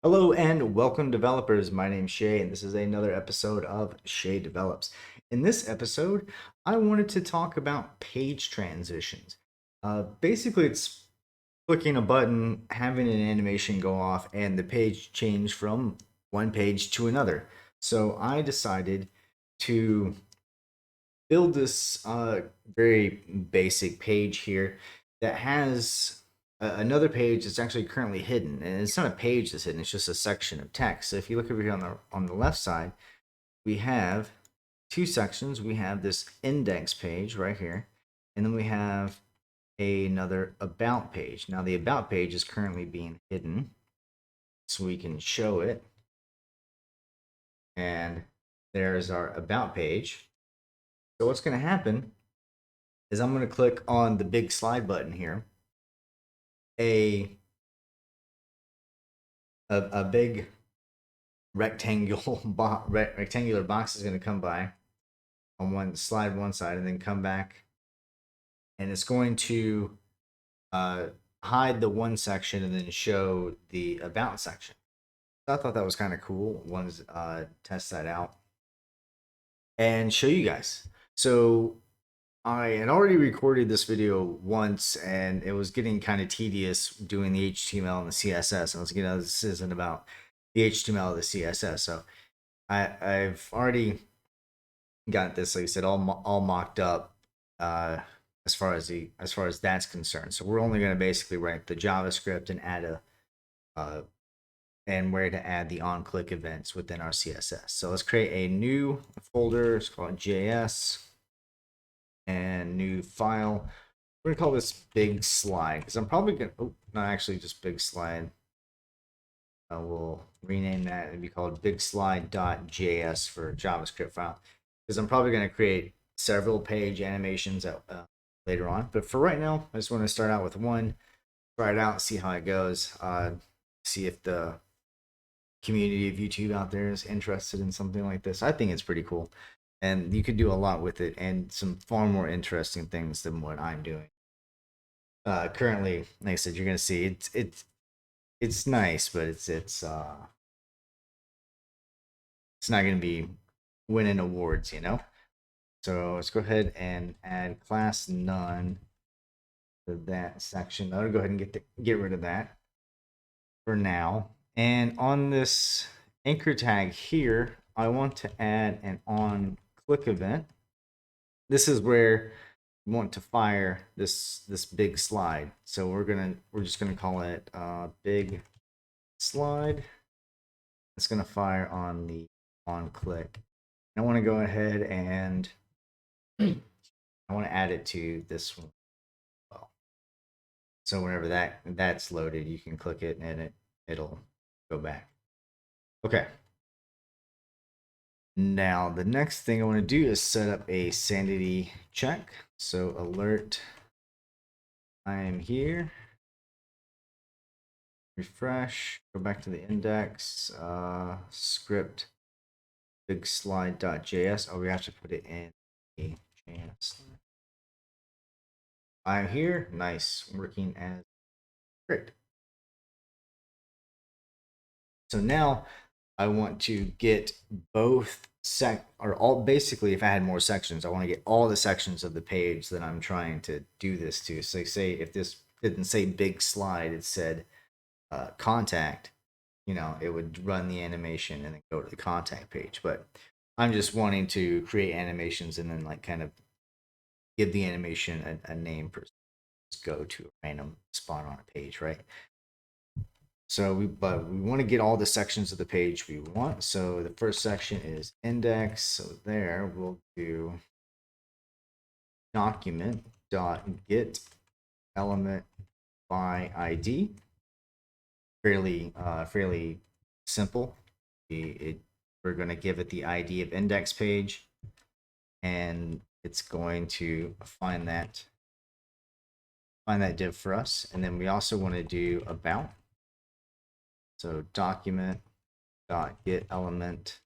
Hello and welcome, developers. My name's Shay, and this is another episode of Shay Develops. In this episode, I wanted to talk about page transitions. Basically, it's clicking a button, having an animation go off, and the page change from one page to another. So I decided to build this very basic page here that has another page that's actually currently hidden, and it's not a page that's hidden; it's just a section of text. So if you look over here on the left side, we have two sections. We have this index page right here, and then we have another about page. Now the about page is currently being hidden, so we can show it. And there's our about page. So what's going to happen is I'm going to click on the big slide button here. A a big rectangular box is going to come by on one side and then come back, and it's going to uh, hide the one section and then show the about section. So I thought that was kind of cool. Wanted to test that out and show you guys. So I had already recorded this video once, and it was getting kind of tedious doing the HTML and the CSS. I was like, this isn't about the HTML or the CSS. So I've already got this, like I said, all mocked up as far as that's concerned. So we're only going to basically write the JavaScript and add a and where to add the on-click events within our CSS. So let's create a new folder. It's called JS. And new file. We're gonna call this big slide because I'm probably gonna, not actually just big slide. We'll rename that and be called big slide.js for JavaScript file, because I'm probably gonna create several page animations later on. But for right now, I just want to start out with one, try it out, see how it goes, see if the community of YouTube out there is interested in something like this. I think it's pretty cool, and you could do a lot with it and some far more interesting things than what I'm doing. Currently, like I said, you're gonna see it's nice, but it's not gonna be winning awards, you know. So let's go ahead and add class none to that section. I'll go ahead and get rid of that for now. And on this anchor tag here, I want to add an on click event. This is where we want to fire this big slide. So we're just gonna call it big slide. It's gonna fire on the on click. I want to go ahead and I want to add it to this one. Well, so whenever that's loaded, you can click it and it'll go back. Okay. Now the next thing I want to do is set up a sanity check. So alert, I am here. Refresh, go back to the index, script, big slide.js. Oh, we have to put it in a JS. I'm here. Nice. Working as great. So now I want to get both basically, if I had more sections, I want to get all the sections of the page that I'm trying to do this to. So say if this didn't say big slide, it said contact, it would run the animation and then go to the contact page. But I'm just wanting to create animations and then like kind of give the animation a name per go to a random spot on a page, right? So but we want to get all the sections of the page we want. So the first section is index. So there we'll do document dot get element by ID. Fairly simple. We're going to give it the ID of index page, and it's going to find that div for us. And then we also want to do about. So document dot get element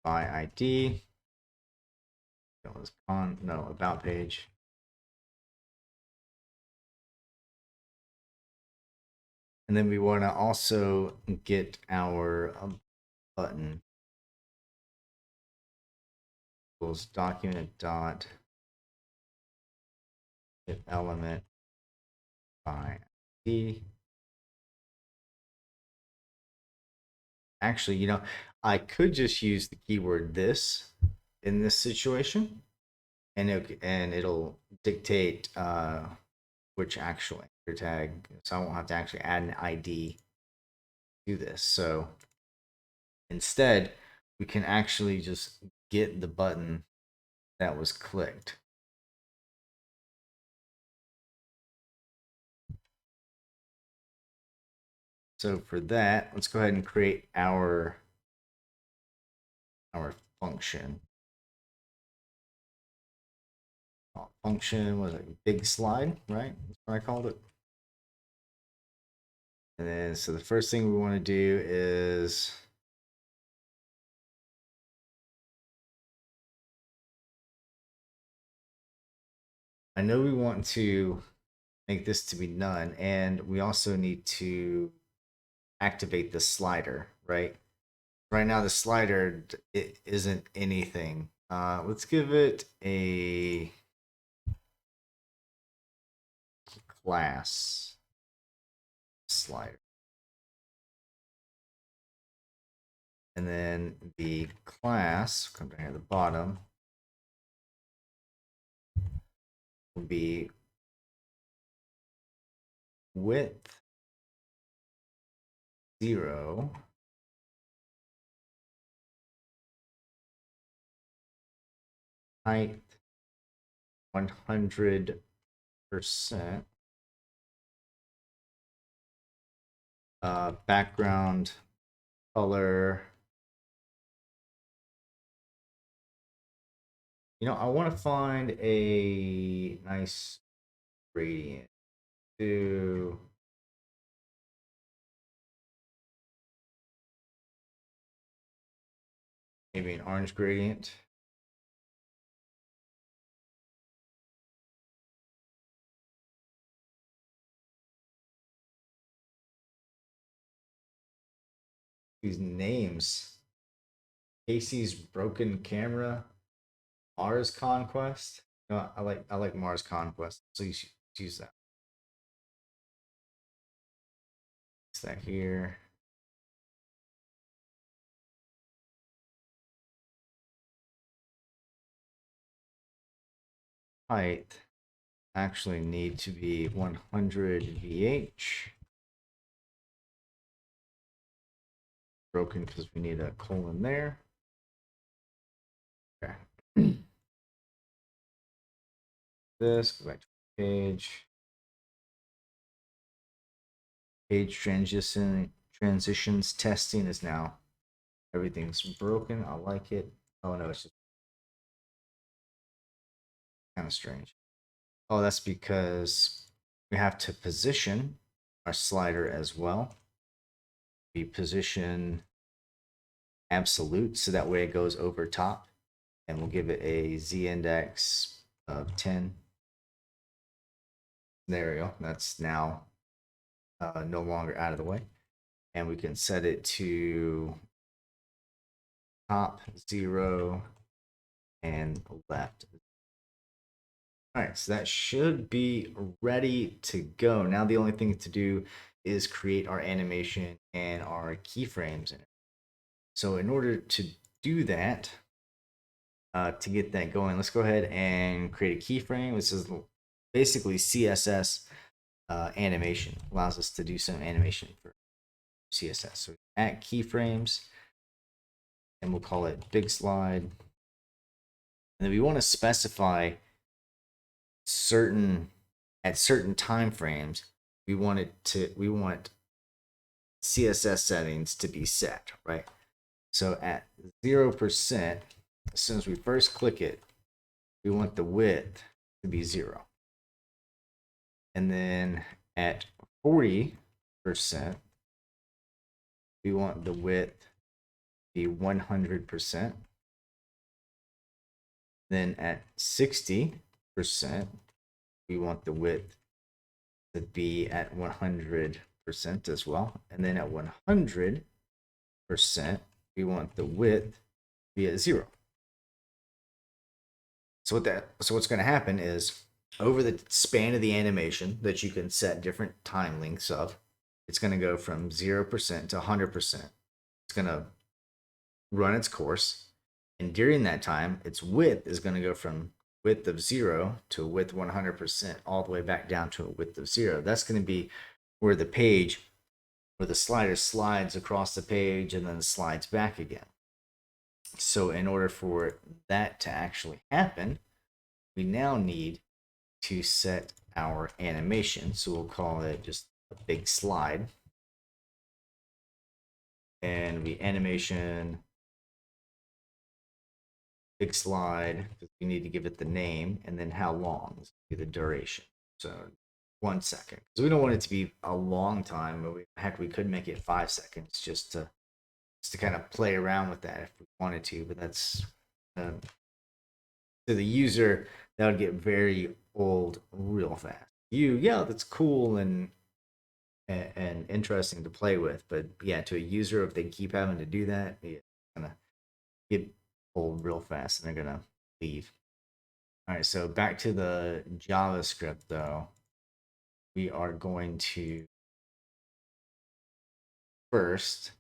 by ID. That was about page. And then we want to also get our button equals document dot get element by ID. Actually, I could just use the keyword this in this situation, and it'll dictate which actual anchor tag, so I won't have to actually add an ID to this. So instead, we can actually just get the button that was clicked. So for that, let's go ahead and create our function. Function was a big slide, right? That's what I called it. And then, so the first thing we want to do is I know we want to make this to be none, and we also need to activate the slider, right? Right now, the slider, it isn't anything. Let's give it a class slider. And then the class, come down here at the bottom, will be width 0, height 100%, background color. I want to find a nice gradient to maybe an orange gradient. These names: Casey's broken camera, Mars Conquest. No, I like Mars Conquest, so you should use that. It's that here. Height actually need to be 100 VH. Broken because we need a colon there. Okay. This, go back to the page. Page transitions testing is now. Everything's broken. I like it. Oh no, it's just kind of strange. Oh, that's because we have to position our slider as well. We position absolute so that way it goes over top, and we'll give it a z index of 10. There we go. That's now no longer out of the way. And we can set it to top 0 and left. All right, so that should be ready to go. Now the only thing to do is create our animation and our keyframes in it. So in order to do that, to get that going, let's go ahead and create a keyframe. This is basically CSS animation. Allows us to do some animation for CSS. So at keyframes, and we'll call it big slide. And then we want to specify at certain time frames, we want CSS settings to be set, right? So at 0%, as soon as we first click it, we want the width to be 0. And then at 40%, we want the width to be 100%. Then at 60%, we want the width to be at 100%. 100% as well. And then at 100%, we want the width to be at 0. So what's going to happen is over the span of the animation that you can set different time lengths of, it's going to go from 0% to 100%. It's going to run its course. And during that time, its width is going to go from width of 0 to width 100% all the way back down to a width of 0. That's going to be where the slider slides across the page and then slides back again. So in order for that to actually happen, we now need to set our animation. So we'll call it just a big slide. And we animation big slide, because we need to give it the name, and then how long is the duration. So 1 second. So we don't want it to be a long time, but heck, we could make it 5 seconds just to kind of play around with that if we wanted to. But that's to the user, that would get very old real fast. Yeah, that's cool and interesting to play with, but yeah, to a user, if they keep having to do that, it's gonna get old real fast and they're gonna leave. All right, so back to the JavaScript though. We are going to first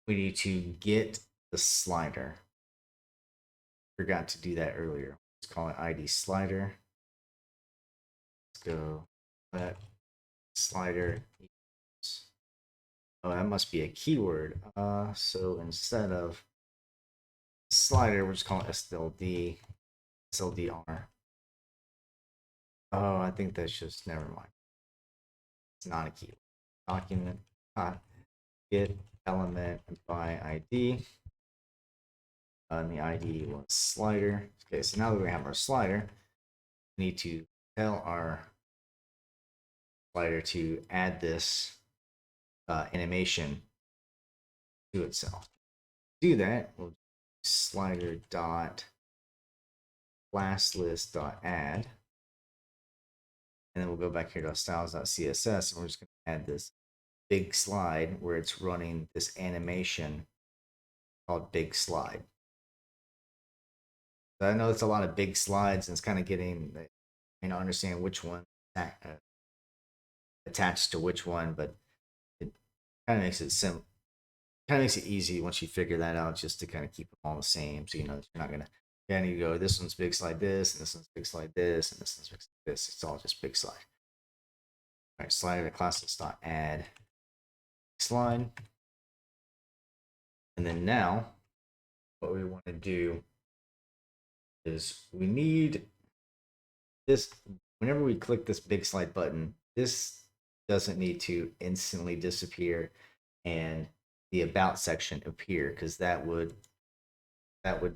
we need to get the slider. Forgot to do that earlier. Let's call it ID slider. Let's go that slider equals. Oh, that must be a keyword. So instead of slider, we're just calling it SLD, SLDR. Oh, I think that's just, never mind. It's not a keyword. Document get element by ID. And the ID was slider. Okay, so now that we have our slider, we need to tell our slider to add this animation to itself. To do that, we'll do slider dot class list dot add, and then we'll go back here to styles.css, and we're just going to add this big slide where it's running this animation called big slide. So I know it's a lot of big slides, and it's kind of getting, understand which one attached to which one, but it kind of makes it simple. Kind of makes it easy once you figure that out, just to kind of keep them all the same. So you know you're not gonna. Yeah, you go. This one's big slide this, and this one's big slide this, and this one's big slide this. It's all just big slide. All right, slider to classes dot add slide, and then now what we want to do is we need this. Whenever we click this big slide button, this doesn't need to instantly disappear and the about section appear, because that would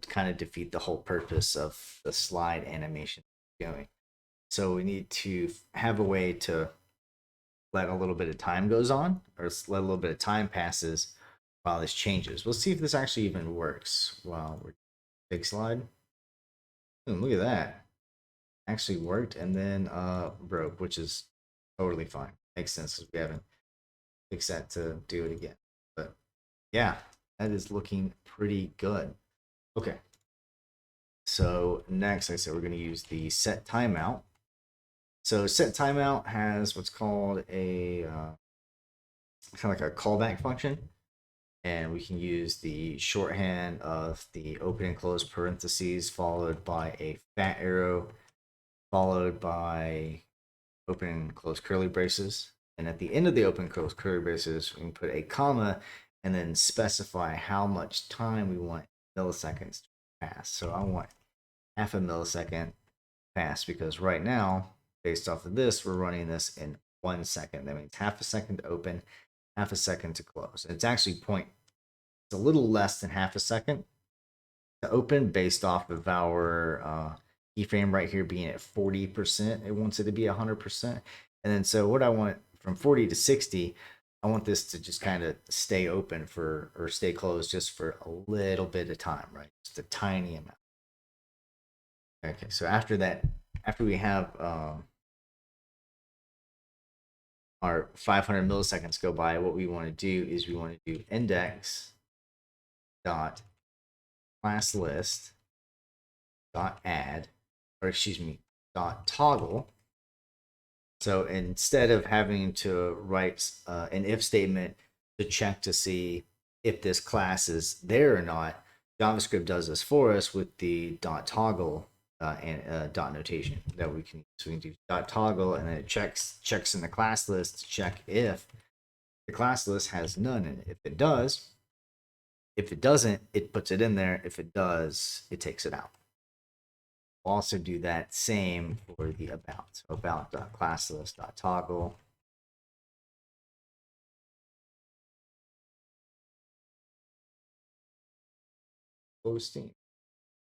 kind of defeat the whole purpose of the slide animation going. So we need to have a way to let a little bit of time goes on, or let a little bit of time passes while this changes. We'll see if this actually even works while we're big slide. Look at that. Actually worked and then broke, which is totally fine. Makes sense because we haven't fixed that to do it again. But yeah, that is looking pretty good. Okay. So next, like I said, we're going to use the set timeout. So set timeout has what's called a kind of like a callback function. And we can use the shorthand of the open and close parentheses followed by a fat arrow followed by open and close curly braces. And at the end of the open and close curly braces, we can put a comma and then specify how much time we want milliseconds to pass. So I want half a millisecond pass, because right now, based off of this, we're running this in 1 second. That means half a second to open, half a second to close. And it's actually it's a little less than half a second to open based off of our keyframe right here being at 40%. It wants it to be 100%. And then so what I want from 40 to 60, I want this to just kind of stay open for, or stay closed just for a little bit of time, right? Just a tiny amount. Okay, so after that, after we have our 500 milliseconds go by, what we want to do is we want to do index dot class list dot add, or excuse me, dot toggle. So instead of having to write an if statement to check to see if this class is there or not, JavaScript does this for us with the dot toggle and dot notation that we can use. So we can do dot toggle, and then it checks in the class list to check if the class list has none in it. If it does, if it doesn't, it puts it in there. If it does, it takes it out. We'll also do that same for the about. So about.classlist.toggle. Posting.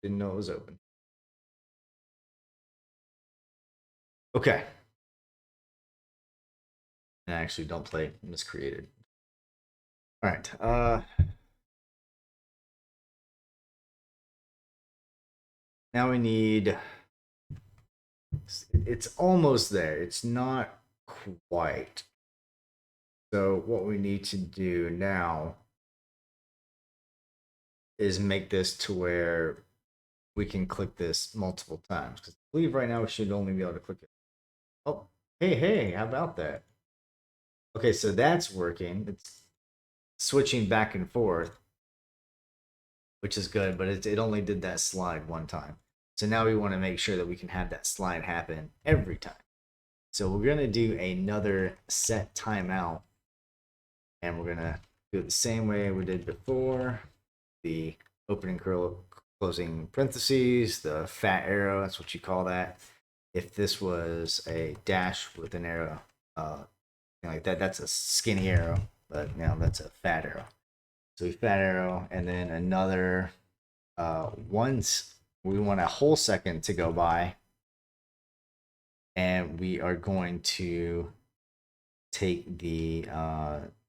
Didn't know it was open. Okay. And actually, don't play miscreated. All right. Now we need. It's almost there. It's not quite. So what we need to do now is make this to where we can click this multiple times. Because I believe right now we should only be able to click it. Oh, hey, how about that? Okay, so that's working. It's switching back and forth, which is good, but it only did that slide one time. So now we want to make sure that we can have that slide happen every time. So we're going to do another set timeout, and we're going to do it the same way we did before. The opening curl, closing parentheses, the fat arrow, that's what you call that. If this was a dash with an arrow, like that, that's a skinny arrow, but now that's a fat arrow. So we fat arrow, and then another, once we want a whole second to go by, and we are going to take the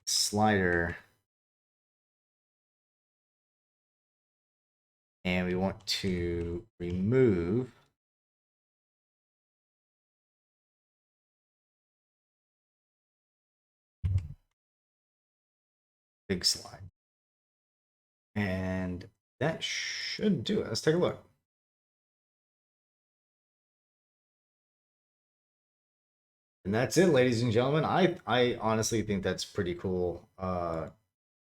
slider, and we want to remove big slide. And that should do it. Let's take a look. And that's it, ladies and gentlemen. I honestly think that's pretty cool.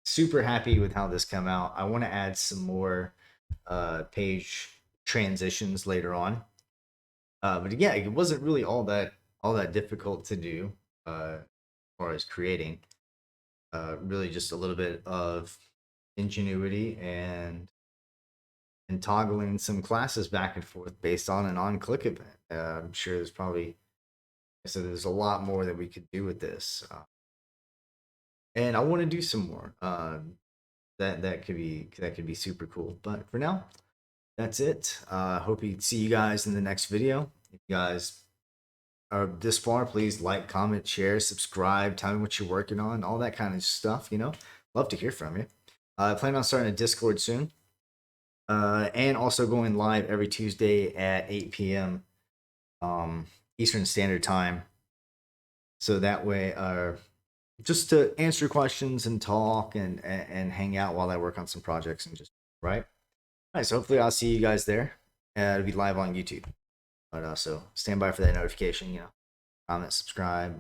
Super happy with how this came out. I want to add some more page transitions later on. But yeah, it wasn't really all that difficult to do as far as creating. Really just a little bit of ingenuity and toggling some classes back and forth based on an on-click event. I'm sure there's probably, so there's a lot more that we could do with this, and I want to do some more. That could be super cool. But for now, that's it. Hope you see you guys in the next video. If you guys are this far, please like, comment, share, subscribe, tell me what you're working on, all that kind of stuff. Love to hear from you. I plan on starting a Discord soon, and also going live every Tuesday at 8 p.m. Eastern Standard Time. So that way, just to answer questions and talk and hang out while I work on some projects and just right. All right, so hopefully I'll see you guys there. It'll be live on YouTube. But so stand by for that notification. Comment, subscribe,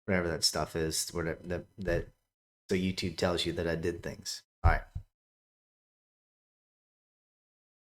whatever that stuff is. Whatever that so YouTube tells you that I did things. All right.